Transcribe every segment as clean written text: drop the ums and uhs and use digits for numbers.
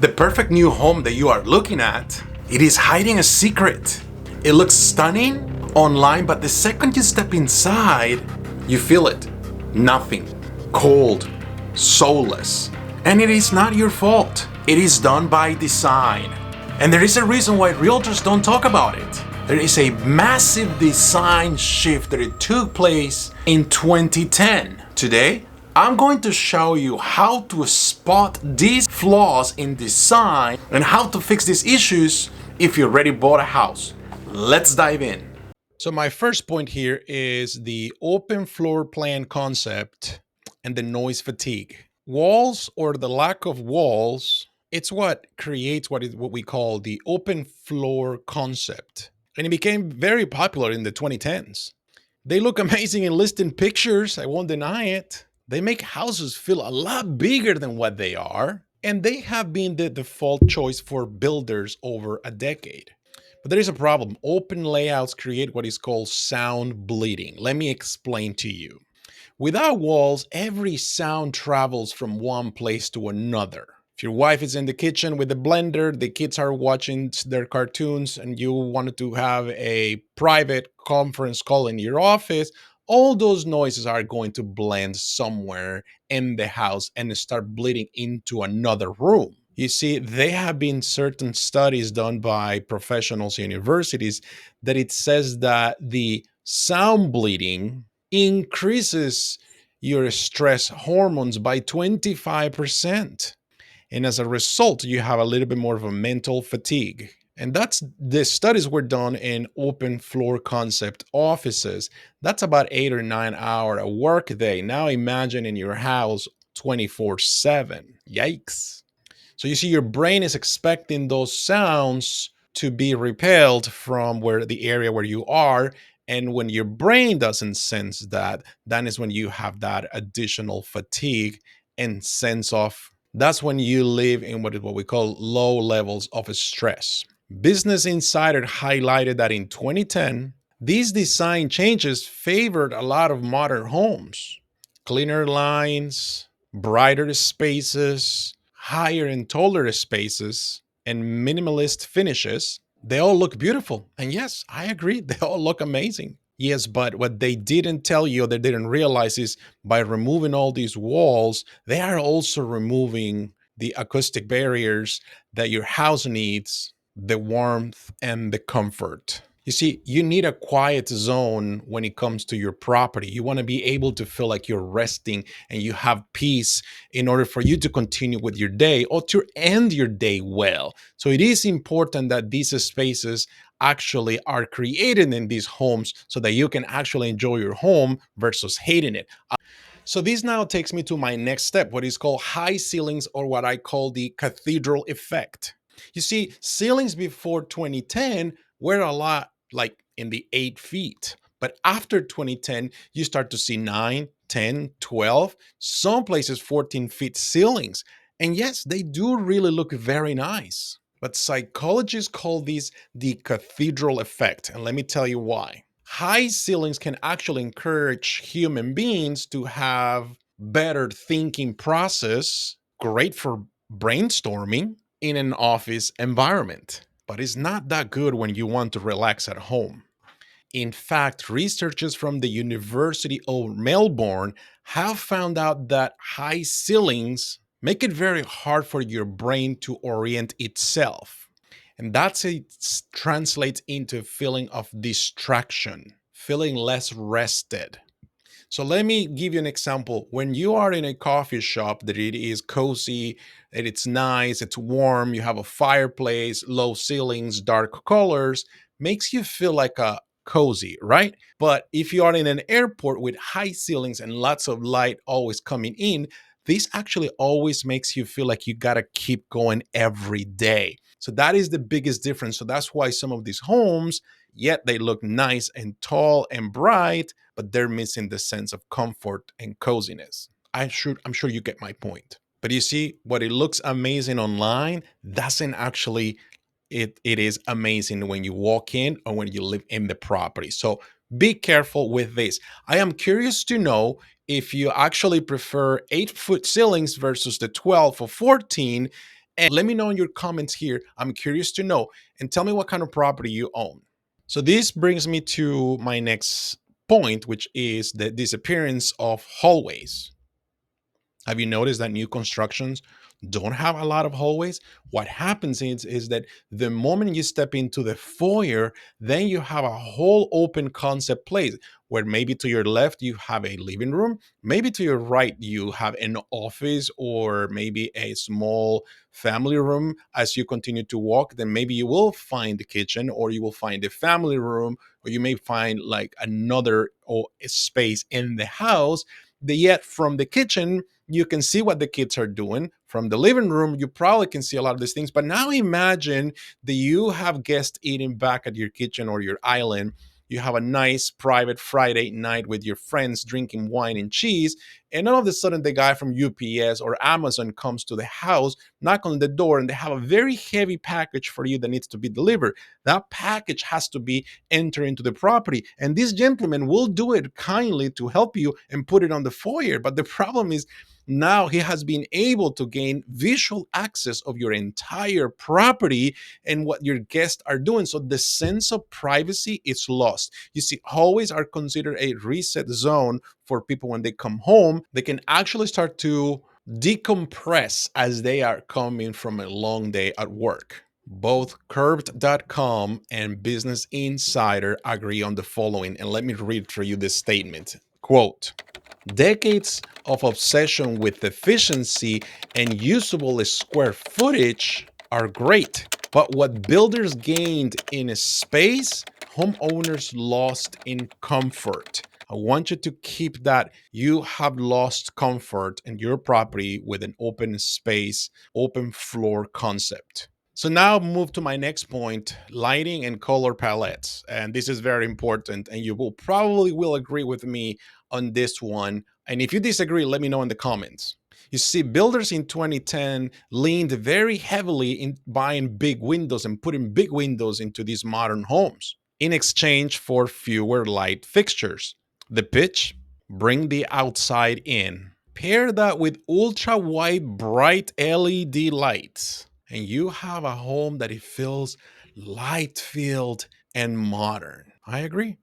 The perfect new home that you are looking at, it is hiding a secret. It looks stunning online, but the second you step inside, you feel it. Nothing. Cold. Soulless. And it is not your fault. It is done by design. And there is a reason why realtors don't talk about it. There is a massive design shift that it took place in 2010. Today, I'm going to show you how to spot these flaws in design and how to fix these issues if you already bought a house. Let's dive in. So my first point here is the open floor plan concept and the noise fatigue. Walls, or the lack of walls, it's what creates what we call the open floor concept. And it became very popular in the 2010s. They look amazing in listing pictures, I won't deny it. They make houses feel a lot bigger than what they are, and they have been the default choice for builders over a decade. But there is a problem. Open layouts create what is called sound bleeding. Let me explain to you. Without walls, every sound travels from one place to another. If your wife is in the kitchen with the blender, the kids are watching their cartoons, and you wanted to have a private conference call in your office, all those noises are going to blend somewhere in the house and start bleeding into another room. You see, there have been certain studies done by professionals, universities, that it says that the sound bleeding increases your stress hormones by 25%. And as a result, you have a little bit more of a mental fatigue. And the studies were done in open floor concept offices. That's about 8 or 9 hour a work day. Now imagine in your house 24/7. Yikes. So you see, your brain is expecting those sounds to be repelled from the area where you are. And when your brain doesn't sense that, then is when you have that additional fatigue and sense of. That's when you live in what we call low levels of stress. Business Insider highlighted that in 2010, these design changes favored a lot of modern homes. Cleaner lines, brighter spaces, higher and taller spaces, and minimalist finishes. They all look beautiful. And yes, I agree, they all look amazing. Yes, but what they didn't tell you, or they didn't realize, is by removing all these walls, they are also removing the acoustic barriers that your house needs, the warmth and the comfort. You see, you need a quiet zone when it comes to your property. You want to be able to feel like you're resting and you have peace in order for you to continue with your day or to end your day well. So it is important that these spaces actually are created in these homes so that you can actually enjoy your home versus hating it. So this now takes me to my next step, what is called high ceilings, or what I call the cathedral effect. You see, ceilings before 2010 were a lot like in the 8 feet. But after 2010, you start to see 9, 10, 12, some places 14 feet ceilings. And yes, they do really look very nice. But psychologists call this the cathedral effect. And let me tell you why. High ceilings can actually encourage human beings to have better thinking process, great for brainstorming in an office environment. But it's not that good when you want to relax at home. In fact, researchers from the University of Melbourne have found out that high ceilings make it very hard for your brain to orient itself. And translates into a feeling of distraction, feeling less rested. So let me give you an example. When you are in a coffee shop that it is cozy, that it's nice, it's warm, you have a fireplace, low ceilings, dark colors, makes you feel like a cozy, right? But if you are in an airport with high ceilings and lots of light always coming in, this actually always makes you feel like you gotta keep going every day. So that is the biggest difference. So that's why some of these homes, yet they look nice and tall and bright, but they're missing the sense of comfort and coziness. I'm sure you get my point. But you see, what it looks amazing online doesn't actually, it is amazing when you walk in or when you live in the property. So be careful with this. I am curious to know if you actually prefer 8-foot ceilings versus the 12 or 14, And let me know in your comments here. I'm curious to know. And tell me what kind of property you own. So this brings me to my next point, which is the disappearance of hallways. Have you noticed that new constructions don't have a lot of hallways? What happens is that the moment you step into the foyer, then you have a whole open concept place where maybe to your left you have a living room, maybe to your right you have an office or maybe a small family room. As you continue to walk, then maybe you will find the kitchen or you will find the family room or you may find like another space in the house. Yet from the kitchen you can see what the kids are doing. From the living room, you probably can see a lot of these things. But now imagine that you have guests eating back at your kitchen or your island. You have a nice private Friday night with your friends drinking wine and cheese. And all of a sudden, the guy from UPS or Amazon comes to the house, knock on the door, and they have a very heavy package for you that needs to be delivered. That package has to be entered into the property. And this gentleman will do it kindly to help you and put it on the foyer. But the problem is, now he has been able to gain visual access of your entire property and what your guests are doing. So the sense of privacy is lost. You see, hallways are considered a reset zone for people when they come home. They can actually start to decompress as they are coming from a long day at work. Both Curved.com and Business Insider agree on the following, and let me read for you this statement. Quote, decades of obsession with efficiency and usable square footage are great, but what builders gained in space, homeowners lost in comfort. I want you to keep that. You have lost comfort in your property with an open space, open floor concept. So now move to my next point, lighting and color palettes. And this is very important and you will probably will agree with me on this one. And if you disagree, let me know in the comments. You see, builders in 2010 leaned very heavily in buying big windows and putting big windows into these modern homes in exchange for fewer light fixtures. The pitch, bring the outside in. Pair that with ultra wide bright LED lights and you have a home that it feels light filled and modern. I agree.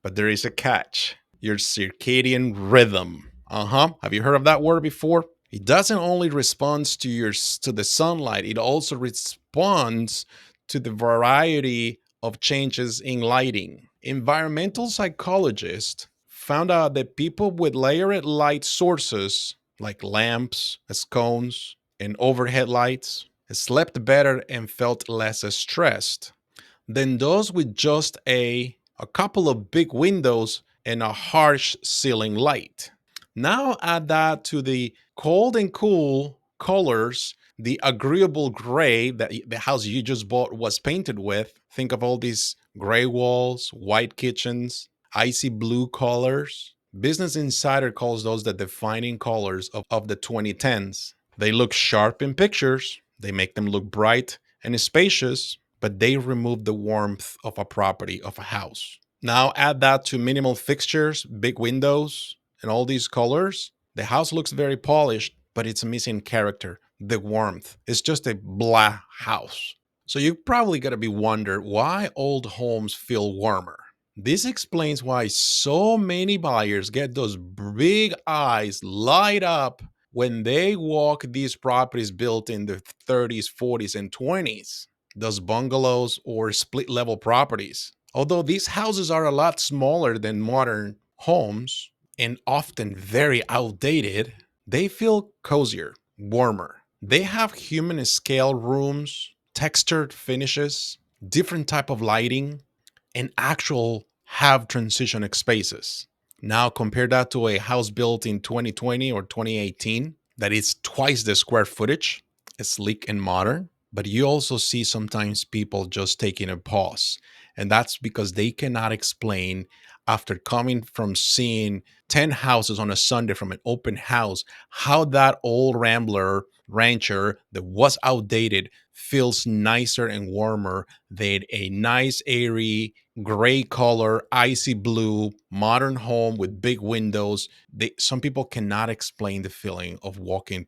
But there is a catch, your circadian rhythm. Have you heard of that word before? It doesn't only respond to the sunlight, it also responds to the variety of changes in lighting. Environmental psychologists found out that people with layered light sources like lamps, scones, and overhead lights slept better and felt less stressed than those with just a couple of big windows and a harsh ceiling light. Now add that to the cold and cool colors, the agreeable gray that the house you just bought was painted with. Think of all these gray walls, white kitchens, icy blue colors. Business Insider calls those the defining colors of the 2010s. They look sharp in pictures, they make them look bright and spacious, but they remove the warmth of a property, of a house. Now add that to minimal fixtures, big windows, and all these colors. The house looks very polished, but it's missing character, the warmth. It's just a blah house. So you probably gotta be wonder why old homes feel warmer. This explains why so many buyers get those big eyes light up when they walk these properties built in the 30s, 40s, and 20s, those bungalows or split level properties. Although these houses are a lot smaller than modern homes and often very outdated, they feel cozier, warmer. They have human scale rooms, textured finishes, different type of lighting, and actual have transition spaces. Now compare that to a house built in 2020 or 2018 that is twice the square footage, sleek and modern, but you also see sometimes people just taking a pause. And that's because they cannot explain, after coming from seeing 10 houses on a Sunday from an open house, how that old Rambler rancher that was outdated feels nicer and warmer than a nice, airy, gray color, icy blue, modern home with big windows. Some people cannot explain the feeling of walking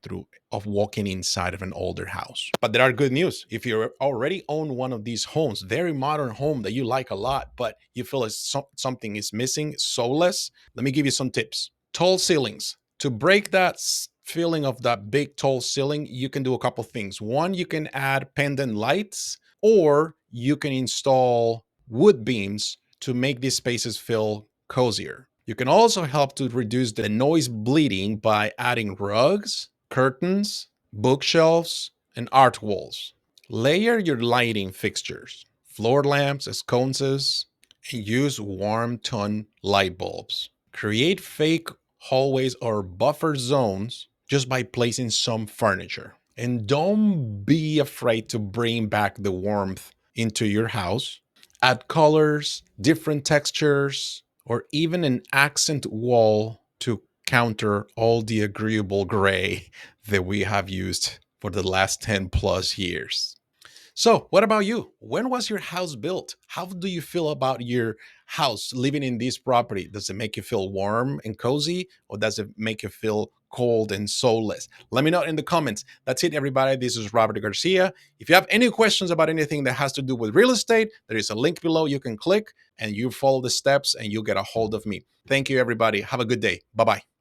inside of an older house. But there are good news. If you already own one of these homes, very modern home that you like a lot, but you feel as something is missing, soulless, let me give you some tips. Tall ceilings. To break that feeling of that big tall ceiling, you can do a couple things. One, you can add pendant lights, or you can install wood beams to make these spaces feel cozier. You can also help to reduce the noise bleeding by adding rugs, curtains, bookshelves, and art walls. Layer your lighting fixtures, floor lamps, sconces, and use warm tone light bulbs. Create fake hallways or buffer zones just by placing some furniture. And don't be afraid to bring back the warmth into your house. Add colors, different textures, or even an accent wall to counter all the agreeable gray that we have used for the last 10 plus years. So, what about you? When was your house built? How do you feel about your house living in this property? Does it make you feel warm and cozy, or does it make you feel cold and soulless? Let me know in the comments. That's it, everybody. This is Robert Garcia. If you have any questions about anything that has to do with real estate, there is a link below you can click and you follow the steps and you'll get a hold of me. Thank you, everybody. Have a good day. Bye bye.